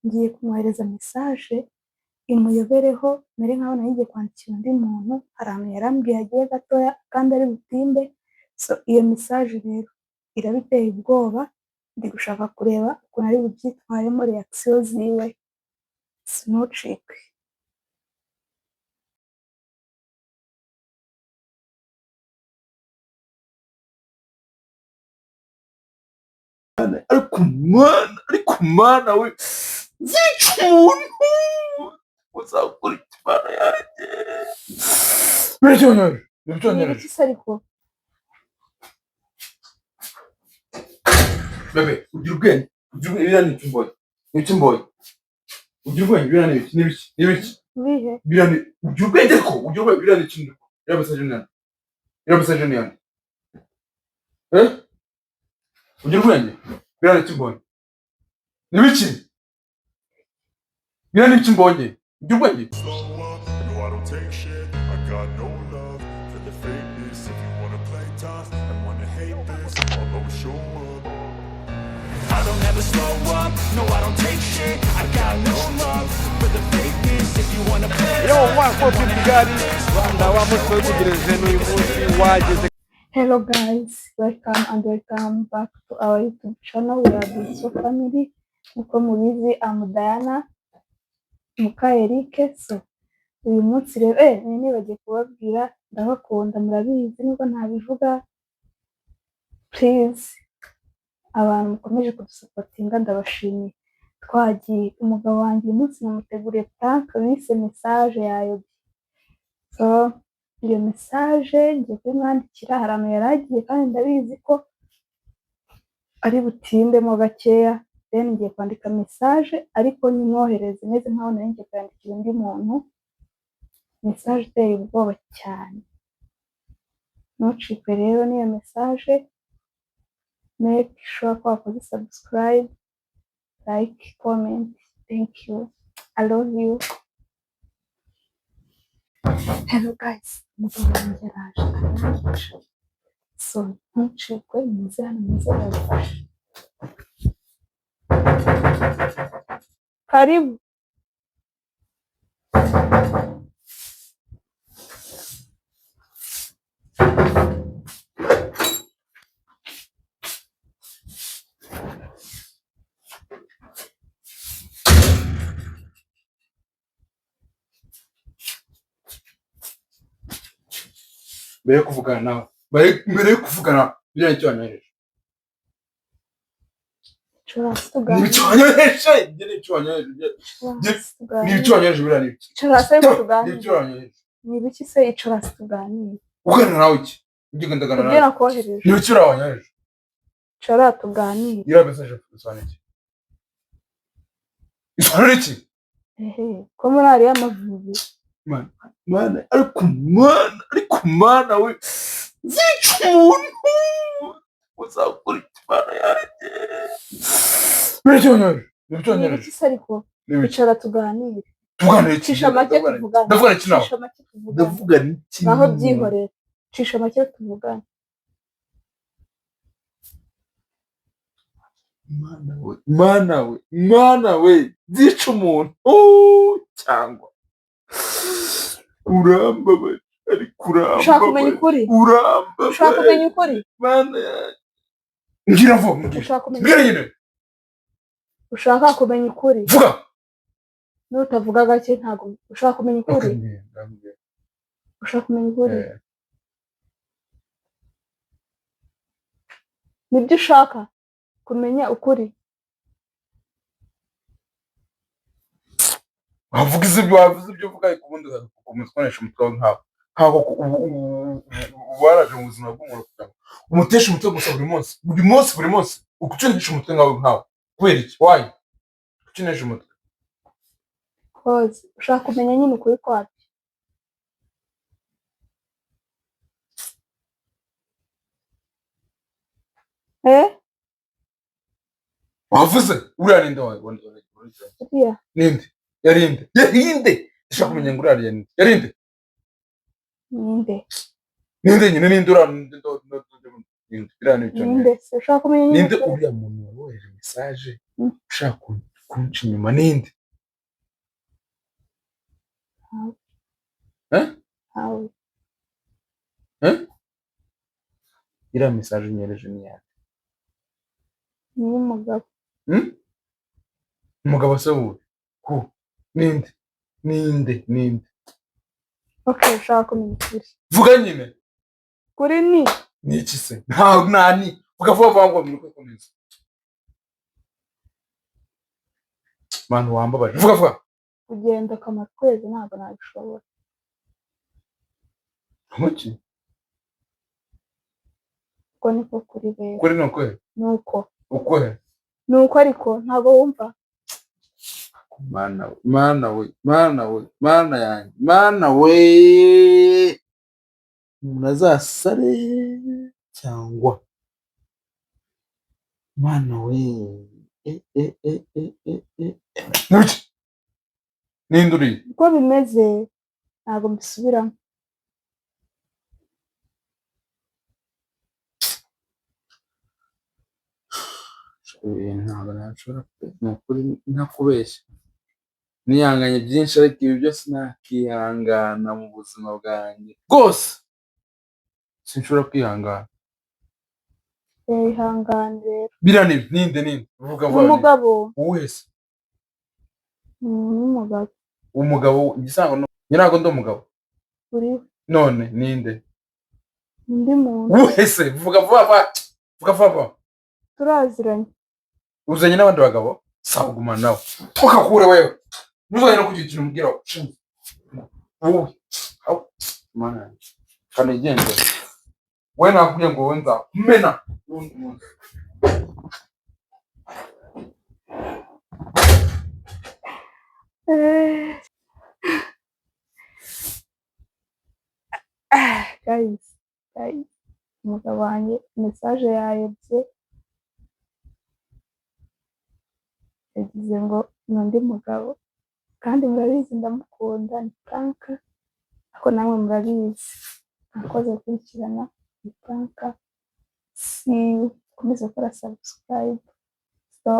ngiye kumwohereza message imuyobereho mere nkaho nagiye kwandikira undi muntu hari ahantu yarambwiye agiye gatoya kandi ari butinde. So iyo message rero irabiteye ubwoba, ndi gushaka kureba ukuntu ari bubyitwaremo reaction ziwe, sinucikwe. ariko mana we zica umuntu uzakurikira imana yanjye. Biracyonyereje ariko bebe ugira ubwenge, biriya ni icyumboye, ugira ubwenge, biriya ni ibiki ugira ubwenge ariko ugira ubwenge, biriya ni ikintu, biriya message ni yanjye ugira ubwenge, biriya ni icyumboye n'ibiki, biriya ni icyumbonye ugira ubwenge. I don't ever slow up, no I don't take shit. I got no love for the fakeness. If you wanna play, yo wako Kigali Rwanda wa mutwe kugereze n'uyu munsi wageze. Hello guys, welcome back to our YouTube channel. We are the So Family. Nkuko mubizi I'm Diana Muka Eric. So uyu munsi rero nibagiye kubabwira ndabakunda murabizi nubwo ntabivuga. Please abantu mukomeje kudusupport ndabashimiye. Twagiye umugabo wanjye uyu munsi namuteguriye prank bise message yayo. So iyo message ngiye kumwandikira hari ahantu yaragiye kandi ndabizi ko ari butindemo gakeya, then ngiye kwandika message ariko nimwohereze meze nkaho nari ngiye kwandikira undi muntu. Message iteye ubwoba cyane, ntucikwe rero n'iyo message. Make sure ko wakoze subscribe, like, comment. Thank you. I love you. Hello guys. Umugabo wanjye araje. So ntucikwe muze hano muze yabafashe. Karibu. Mbere yo kuvugana nawe, mbere yo kuvugana biriya nicyo wanyohereje. Chorasi tuganire. Nicyo wanyohereje, nicyo wanyohereje. Nicyo wanyohereje biriya nicyo. Chorasi tuganire. Nicyo wanyohereje. Ni ibiki se chorasi tuganire? Uganira nawe iki? Ujye ndagana nawe. Kugira kohereje. Nicyo wanyohereje. Chorasi tuganire. Iriya message isobanura iki? Isobanura iki? Ko muri ariya mavubi. Mana ariko mana we zica umuntu uzakurikira imana yanjye. Biracyonyereje. Ni ibiki se ariko? Icara tuganire. Tuganire iki? Cisha make tuvugane. Ndavugana iki nawe? Cisha make tuvugane. Ndavugana iki? Naho byihorera. Cisha make tuvugane. Mana we zica umuntu cyangwa urambabaye ariko urambabaye. Ushaka kumenya ukuri? Urambabaye. Ushaka kumenya ukuri? Mana yanjye. Ngira vuba. Ushaka kumenya ukuri? Nyine. Ushaka kumenya ukuri? Vuga. Nutavuga gake ntago ushaka kumenya ukuri. Ushaka kumenya ukuri? Nibyo ushaka kumenya ukuri? wavuze ibyo uvuga kubundi ukomeza umutwe nkaho waraje mu buzima bw'umuntu kugira umutesha umutwe gusa buri munsi ukucinisha umutwe nkaho kubera iki? Why ucinisha umutwe? Cause ushaka kumenya nyine ukuri kwacu. wavuze uriya ninde wawe? Ninde? Yarinde. Ushaka kumenya ngo uriya ninde? Yarinde. Ninde nyine ninde uriya ninde? Ninde se ushaka kumenya ninde uriya muntu wawohereje message ushaka kunca inyuma ninde? Ntawe. iriya message unyereje ni yawe? Ni iy'umugabo. Umugabo se wowe ninde? Okay, ushaka kumenya ukuri. Vuga nyine. Kuri ni iki se? Nani vuga vuba ngo mwiruke komeza. Manu wambabaje, vuga. Kugenda kamara kwezi ntabwo nabishobora. Muki? Uko niko kuri rero. Kuri no kwe? Nuko. Uko he? Nuko ariko ntabwo wumva. Mana yanjye, mana we, munazasare cyangwa mana we. Nuki? Ninduri? Uko bimeze ntabwo mbisubiramo. Ntabwo nashobora nukuri ntakubeshya. Nihanganye byinshi ariko ibi byose nakihangana mu buzima bwanjye bwose. Sinshobora kwihangana. Ihangane rero. Birane ninde? Vuga vuba. Umugabo. Uwese. Umugabo. Umugabo igisango nirago ndo umugabo. Uri. None ninde? Undi muntu. Uwese vuga vuba. Turaziranye. Uzanye n'abandi bagabo? Sabuguma nawe. Tukakure wewe. Nuzanye no kugira ikintu mbwira. Wowe. Mana. Kana igende. Wewe nakubwiye ngo wenza kumena. Guys. Umugabo wanjye message yayobye. Yagize ngo n'undi mugabo kandi murabizi ndamukunda ni Franka ariko namwe murabizi nakoze kurikirana ni Franka si komeza gukora subscribe so